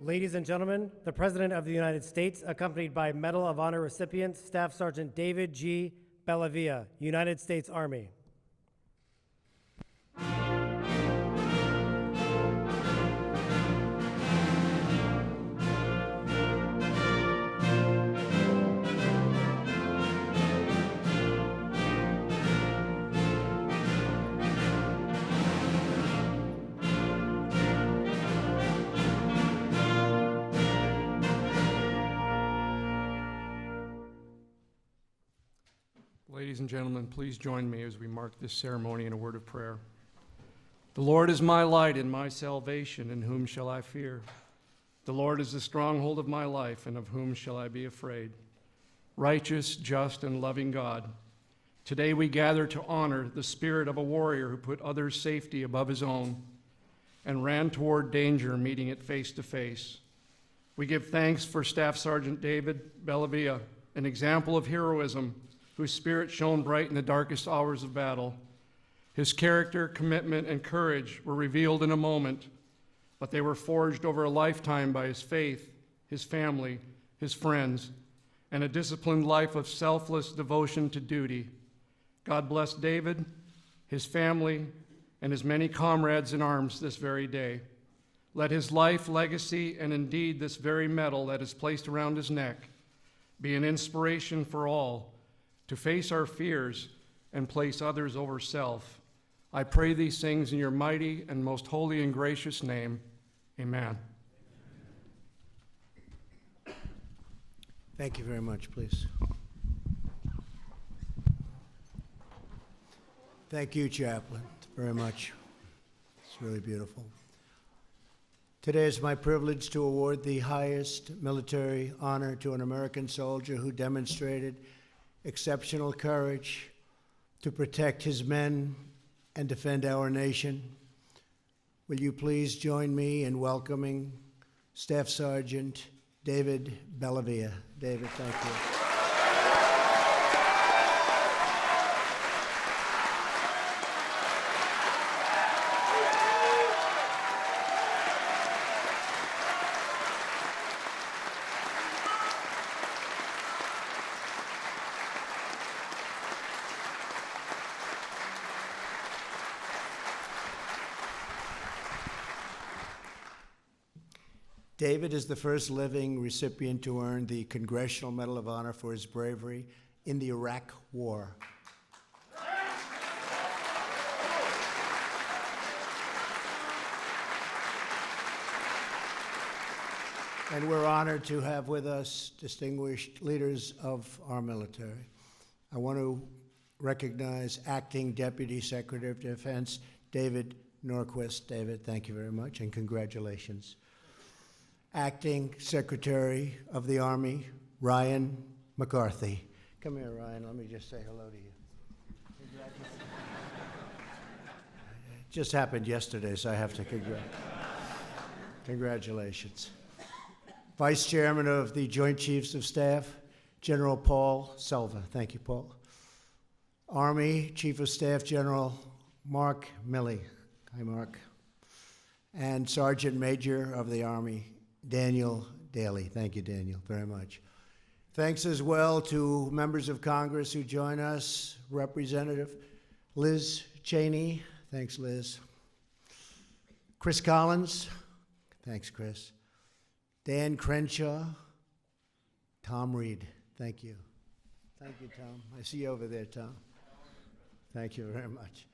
Ladies and gentlemen, the President of the United States, accompanied by Medal of Honor recipient, Staff Sergeant David G. Bellavia, United States Army. Ladies and gentlemen, please join me as we mark this ceremony in a word of prayer. The Lord is my light and my salvation, in whom shall I fear? The Lord is the stronghold of my life, and of whom shall I be afraid? Righteous, just, and loving God, today we gather to honor the spirit of a warrior who put others' safety above his own and ran toward danger, meeting it face to face. We give thanks for Staff Sergeant David Bellavia, an example of heroism, whose spirit shone bright in the darkest hours of battle. His character, commitment, and courage were revealed in a moment, but they were forged over a lifetime by his faith, his family, his friends, and a disciplined life of selfless devotion to duty. God bless David, his family, and his many comrades in arms this very day. Let his life, legacy, and indeed this very medal that is placed around his neck be an inspiration for all to face our fears and place others over self. I pray these things in your mighty and most holy and gracious name. Amen. Thank you very much, please. Thank you, Chaplain, very much. It's really beautiful. Today is my privilege to award the highest military honor to an American soldier who demonstrated exceptional courage to protect his men and defend our nation. Will you please join me in welcoming Staff Sergeant David Bellavia. David, thank you. David is the first living recipient to earn the Congressional Medal of Honor for his bravery in the Iraq War. And we're honored to have with us distinguished leaders of our military. I want to recognize Acting Deputy Secretary of Defense, David Norquist. David, thank you very much, and congratulations. Acting Secretary of the Army, Ryan McCarthy. Come here, Ryan. Let me just say hello to you. It just happened yesterday, so I have to congratulations. Vice Chairman of the Joint Chiefs of Staff, General Paul Selva. Thank you, Paul. Army Chief of Staff, General Mark Milley. Hi, Mark. And Sergeant Major of the Army, Daniel Daly. Thank you, Daniel, very much. Thanks as well to members of Congress who join us. Representative Liz Cheney. Thanks, Liz. Chris Collins. Thanks, Chris. Dan Crenshaw. Tom Reed. Thank you. Thank you, Tom. I see you over there, Tom. Thank you very much.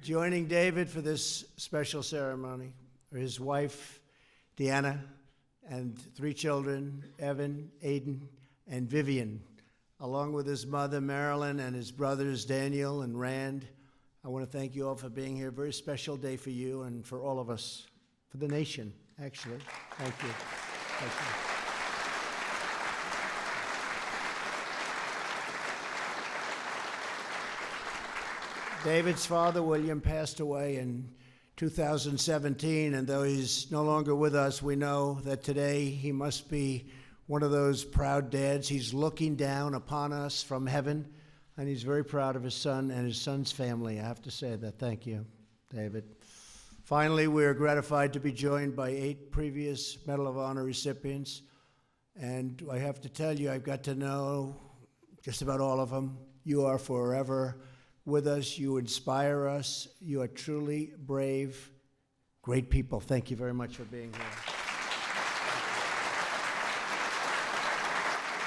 Joining David for this special ceremony are his wife, Deanna, and 3 children, Evan, Aiden, and Vivian, along with his mother, Marilyn, and his brothers, Daniel and Rand. I want to thank you all for being here. A very special day for you and for all of us, for the nation, actually. Thank you. Thank you. David's father, William, passed away in 2017, and though he's no longer with us, we know that today he must be one of those proud dads. He's looking down upon us from heaven, and he's very proud of his son and his son's family. I have to say that. Thank you, David. Finally, we are gratified to be joined by 8 previous Medal of Honor recipients. And I have to tell you, I've got to know just about all of them. You are forever with us. You inspire us. You are truly brave, great people. Thank you very much for being here.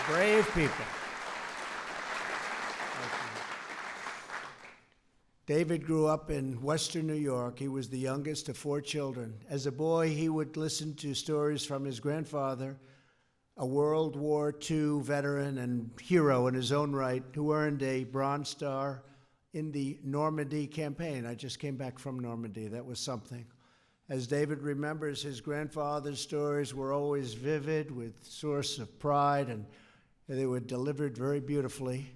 Brave people. David grew up in Western New York. He was the youngest of 4 children. As a boy, he would listen to stories from his grandfather, a World War II veteran and hero in his own right, who earned a Bronze Star in the Normandy campaign. I just came back from Normandy. That was something. As David remembers, his grandfather's stories were always vivid, with source of pride, and they were delivered very beautifully.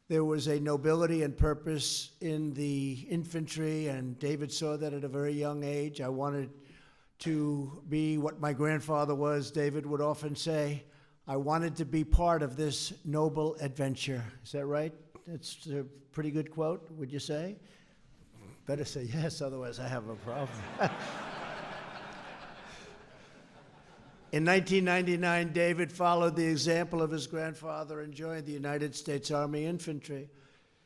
There was a nobility and purpose in the infantry, and David saw that at a very young age. I wanted to be what my grandfather was. David would often say, I wanted to be part of this noble adventure. Is that right? That's a pretty good quote, would you say? Better say yes, otherwise I have a problem. In 1999, David followed the example of his grandfather and joined the United States Army Infantry.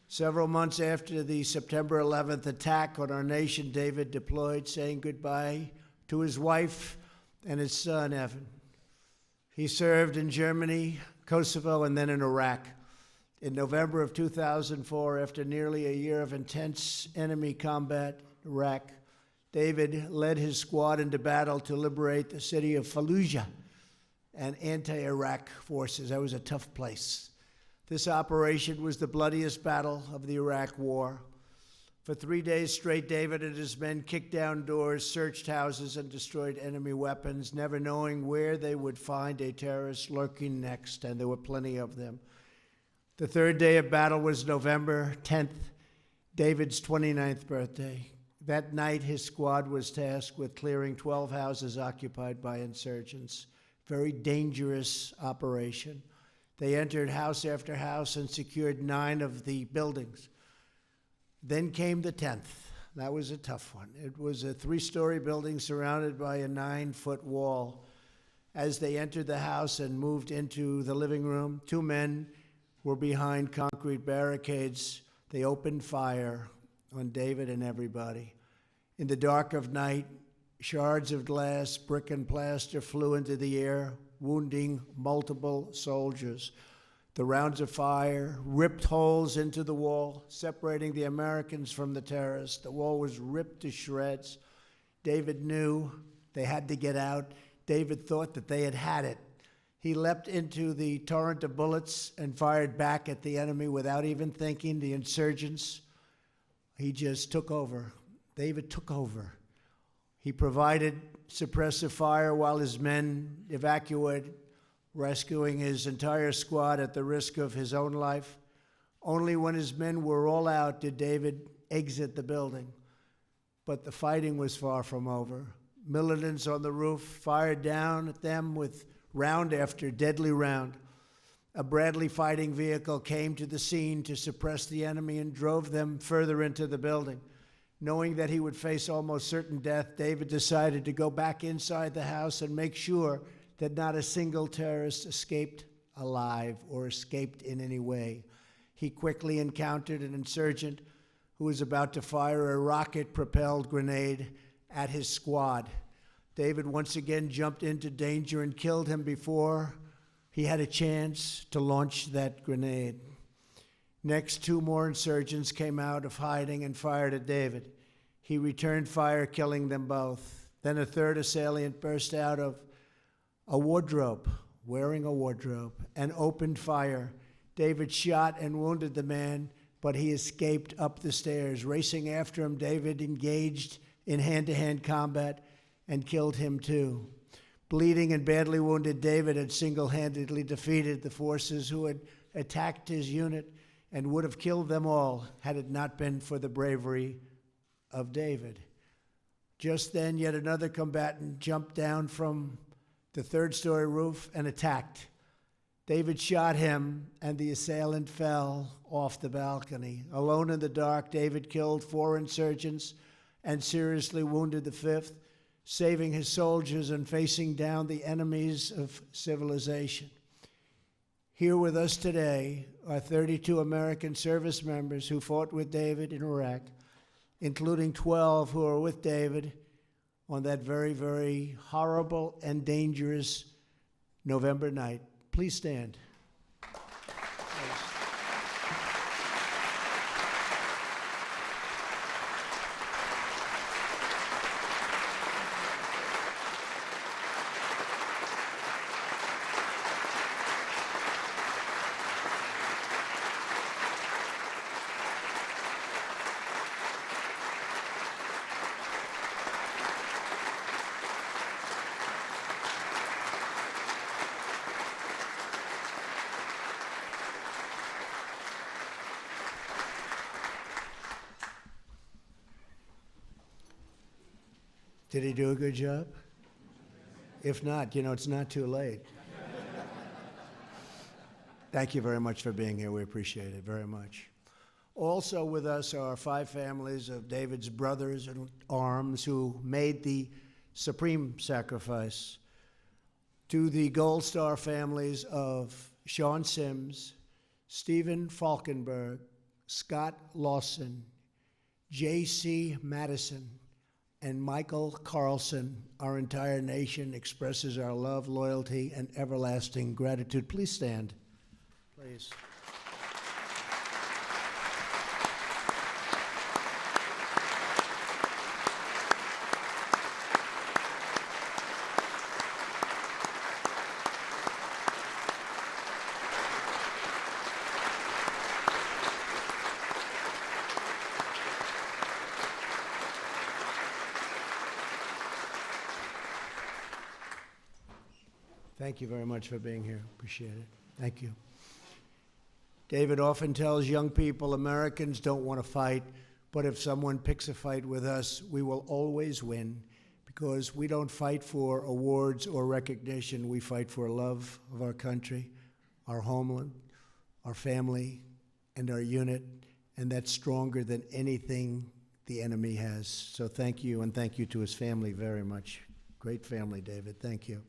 Several months after the September 11th attack on our nation, David deployed, saying goodbye to his wife and his son, Evan. He served in Germany, Kosovo, and then in Iraq. In November of 2004, after nearly a year of intense enemy combat in Iraq, David led his squad into battle to liberate the city of Fallujah and anti-Iraq forces. That was a tough place. This operation was the bloodiest battle of the Iraq War. For 3 days straight, David and his men kicked down doors, searched houses, and destroyed enemy weapons, never knowing where they would find a terrorist lurking next, and there were plenty of them. The 3rd day of battle was November 10th, David's 29th birthday. That night, his squad was tasked with clearing 12 houses occupied by insurgents. Very dangerous operation. They entered house after house and secured 9 of the buildings. Then came the 10th. That was a tough one. It was a 3-story building surrounded by a 9-foot wall. As they entered the house and moved into the living room, 2 men were behind concrete barricades. They opened fire on David and everybody. In the dark of night, shards of glass, brick, and plaster flew into the air, wounding multiple soldiers. The rounds of fire ripped holes into the wall, separating the Americans from the terrorists. The wall was ripped to shreds. David knew they had to get out. David thought that they had it. He leapt into the torrent of bullets and fired back at the enemy without even thinking. The insurgents, he just took over. David took over. He provided suppressive fire while his men evacuated, rescuing his entire squad at the risk of his own life. Only when his men were all out did David exit the building. But the fighting was far from over. Militants on the roof fired down at them with round after deadly round. A Bradley fighting vehicle came to the scene to suppress the enemy and drove them further into the building. Knowing that he would face almost certain death, David decided to go back inside the house and make sure that not a single terrorist escaped alive or escaped in any way. He quickly encountered an insurgent who was about to fire a rocket-propelled grenade at his squad. David once again jumped into danger and killed him before he had a chance to launch that grenade. Next, 2 more insurgents came out of hiding and fired at David. He returned fire, killing them both. Then a 3rd assailant burst out of a wardrobe, wearing a wardrobe, and opened fire. David shot and wounded the man, but he escaped up the stairs. Racing after him, David engaged in hand-to-hand combat and killed him too. Bleeding and badly wounded, David had single-handedly defeated the forces who had attacked his unit and would have killed them all had it not been for the bravery of David. Just then, yet another combatant jumped down from the 3rd-story roof and attacked. David shot him, and the assailant fell off the balcony. Alone in the dark, David killed 4 insurgents and seriously wounded the 5th, saving his soldiers and facing down the enemies of civilization. Here with us today are 32 American service members who fought with David in Iraq, including 12 who are with David on that very, very horrible and dangerous November night. Please stand. Did he do a good job? If not, it's not too late. Thank you very much for being here. We appreciate it very much. Also with us are 5 families of David's brothers in arms who made the supreme sacrifice. To the Gold Star families of Sean Sims, Stephen Falkenberg, Scott Lawson, J.C. Madison, and Michael Carlson, our entire nation expresses our love, loyalty, and everlasting gratitude. Please stand. Please. Thank you very much for being here. Appreciate it. Thank you. David often tells young people, Americans don't want to fight, but if someone picks a fight with us, we will always win, because we don't fight for awards or recognition. We fight for love of our country, our homeland, our family, and our unit, and that's stronger than anything the enemy has. So thank you, and thank you to his family very much. Great family, David. Thank you.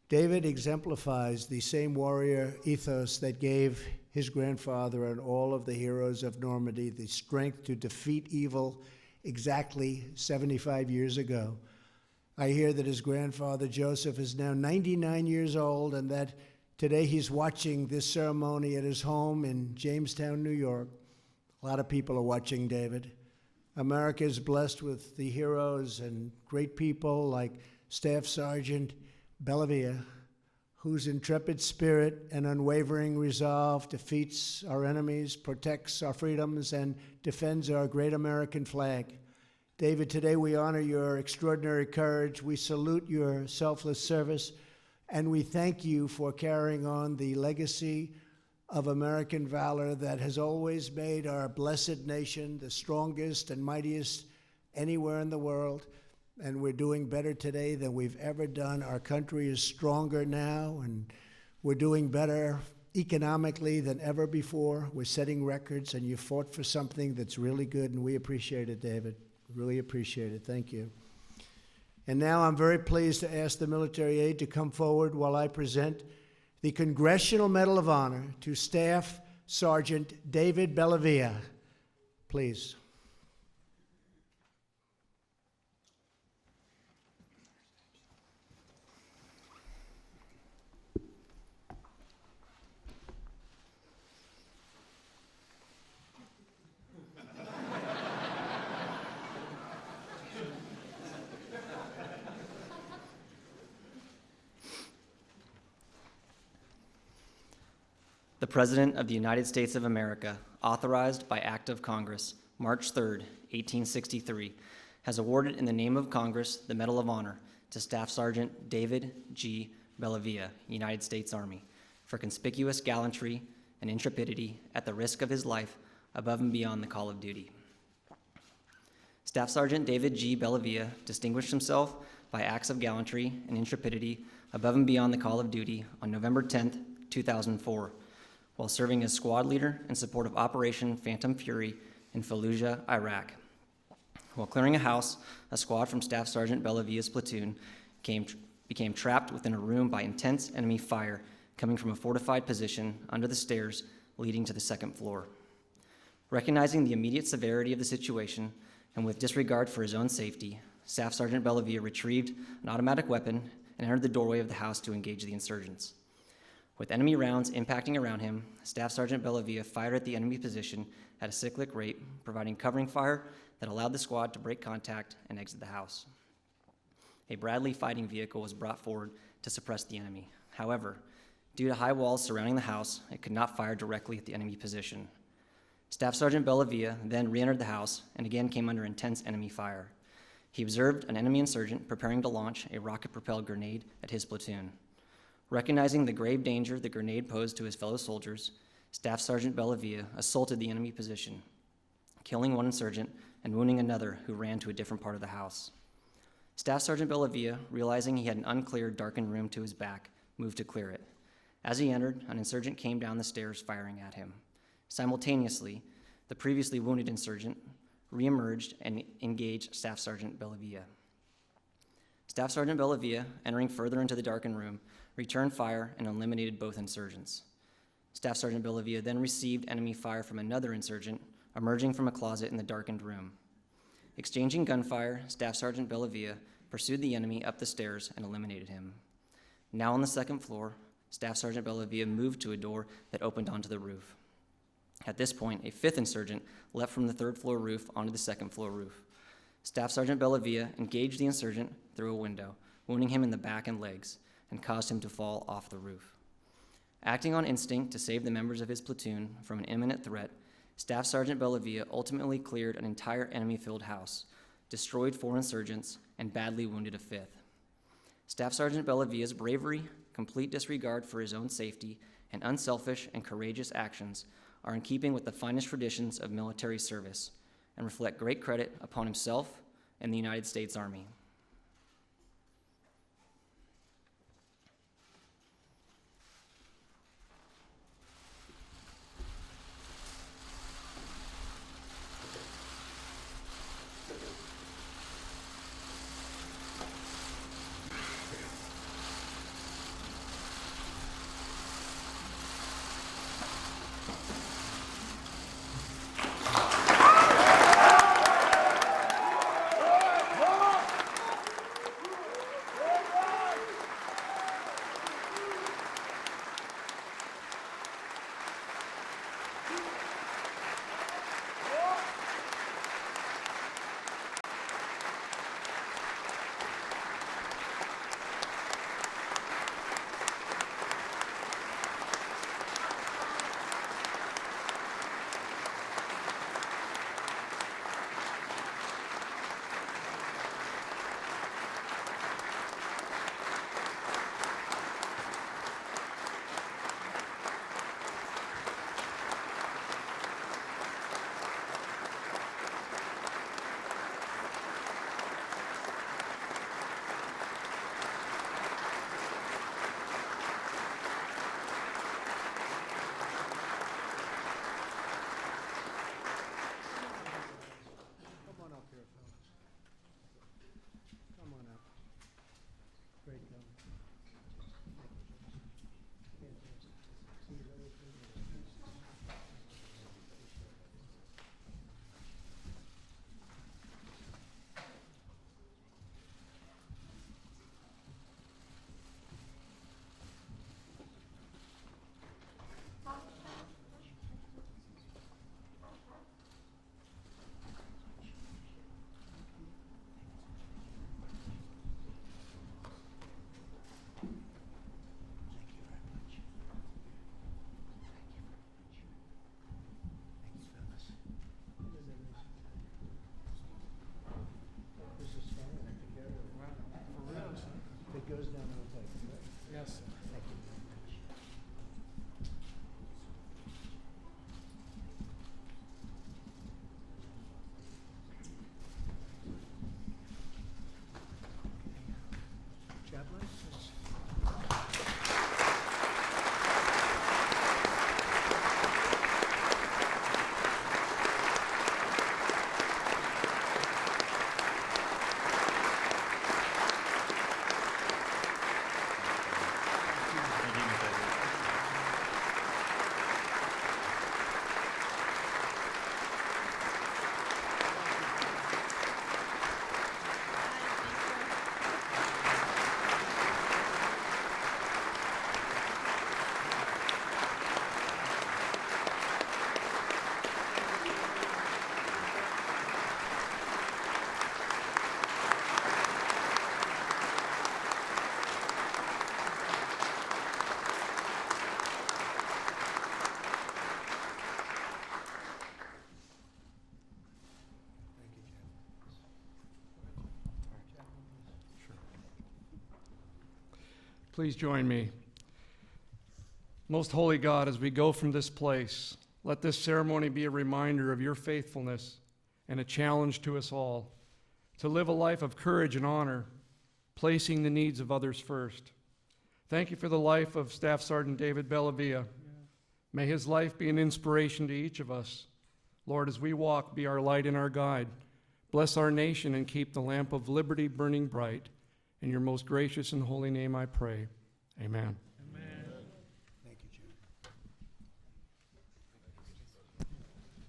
David exemplifies the same warrior ethos that gave his grandfather and all of the heroes of Normandy the strength to defeat evil exactly 75 years ago. I hear that his grandfather, Joseph, is now 99 years old, and that today he's watching this ceremony at his home in Jamestown, New York. A lot of people are watching, David. America is blessed with the heroes and great people like Staff Sergeant Bellavia, whose intrepid spirit and unwavering resolve defeats our enemies, protects our freedoms, and defends our great American flag. David, today we honor your extraordinary courage. We salute your selfless service, and we thank you for carrying on the legacy of American valor that has always made our blessed nation the strongest and mightiest anywhere in the world. And we're doing better today than we've ever done. Our country is stronger now, and we're doing better economically than ever before. We're setting records, and you fought for something that's really good, and we appreciate it, David. Really appreciate it. Thank you. And now I'm very pleased to ask the military aide to come forward while I present the Congressional Medal of Honor to Staff Sergeant David Bellavia. Please. The President of the United States of America, authorized by Act of Congress, March 3, 1863, has awarded in the name of Congress the Medal of Honor to Staff Sergeant David G. Bellavia, United States Army, for conspicuous gallantry and intrepidity at the risk of his life above and beyond the call of duty. Staff Sergeant David G. Bellavia distinguished himself by acts of gallantry and intrepidity above and beyond the call of duty on November 10, 2004, while serving as squad leader in support of Operation Phantom Fury in Fallujah, Iraq. While clearing a house, a squad from Staff Sergeant Bellavia's platoon became trapped within a room by intense enemy fire coming from a fortified position under the stairs leading to the second floor. Recognizing the immediate severity of the situation and with disregard for his own safety, Staff Sergeant Bellavia retrieved an automatic weapon and entered the doorway of the house to engage the insurgents. With enemy rounds impacting around him, Staff Sergeant Bellavia fired at the enemy position at a cyclic rate, providing covering fire that allowed the squad to break contact and exit the house. A Bradley fighting vehicle was brought forward to suppress the enemy. However, due to high walls surrounding the house, it could not fire directly at the enemy position. Staff Sergeant Bellavia then re-entered the house and again came under intense enemy fire. He observed an enemy insurgent preparing to launch a rocket-propelled grenade at his platoon. Recognizing the grave danger the grenade posed to his fellow soldiers, Staff Sergeant Bellavia assaulted the enemy position, killing one insurgent and wounding another who ran to a different part of the house. Staff Sergeant Bellavia, realizing he had an uncleared, darkened room to his back, moved to clear it. As he entered, an insurgent came down the stairs firing at him. Simultaneously, the previously wounded insurgent reemerged and engaged Staff Sergeant Bellavia. Staff Sergeant Bellavia, entering further into the darkened room, returned fire and eliminated both insurgents. Staff Sergeant Bellavia then received enemy fire from another insurgent emerging from a closet in the darkened room. Exchanging gunfire, Staff Sergeant Bellavia pursued the enemy up the stairs and eliminated him. Now on the second floor, Staff Sergeant Bellavia moved to a door that opened onto the roof. At this point, a fifth insurgent leapt from the third floor roof onto the second floor roof. Staff Sergeant Bellavia engaged the insurgent through a window, wounding him in the back and legs, and caused him to fall off the roof. Acting on instinct to save the members of his platoon from an imminent threat, Staff Sergeant Bellavia ultimately cleared an entire enemy-filled house, destroyed 4 insurgents, and badly wounded a 5th. Staff Sergeant Bellavia's bravery, complete disregard for his own safety, and unselfish and courageous actions are in keeping with the finest traditions of military service and reflect great credit upon himself and the United States Army. Please join me. Most holy God, as we go from this place, let this ceremony be a reminder of your faithfulness and a challenge to us all to live a life of courage and honor, placing the needs of others first. Thank you for the life of Staff Sergeant David Bellavia. May his life be an inspiration to each of us. Lord, as we walk, be our light and our guide. Bless our nation and keep the lamp of liberty burning bright. In your most gracious and holy name I pray. Amen.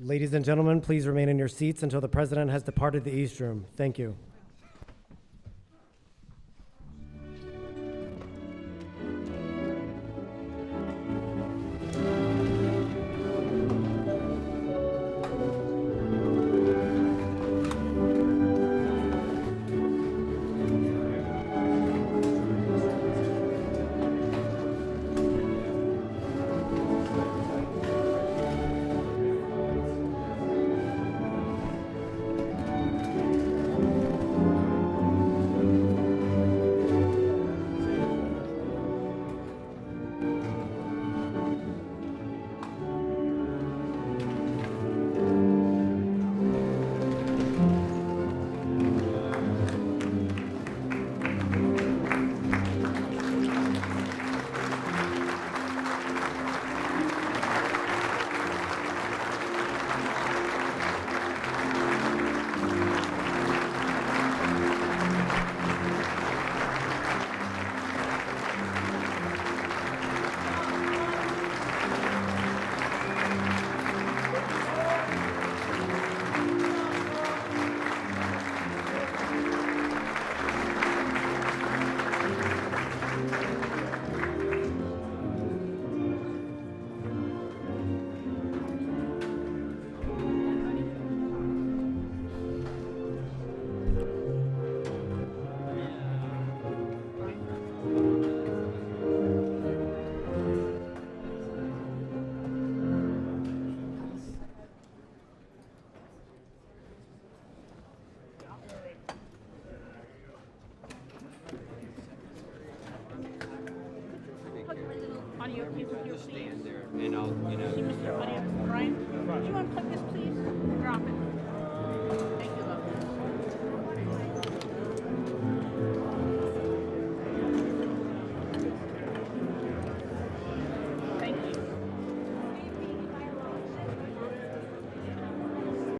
Ladies and gentlemen, please remain in your seats until the President has departed the East Room. Thank you. Audio, you stand there and I'll, Mr. Audio, Brian, do you want to click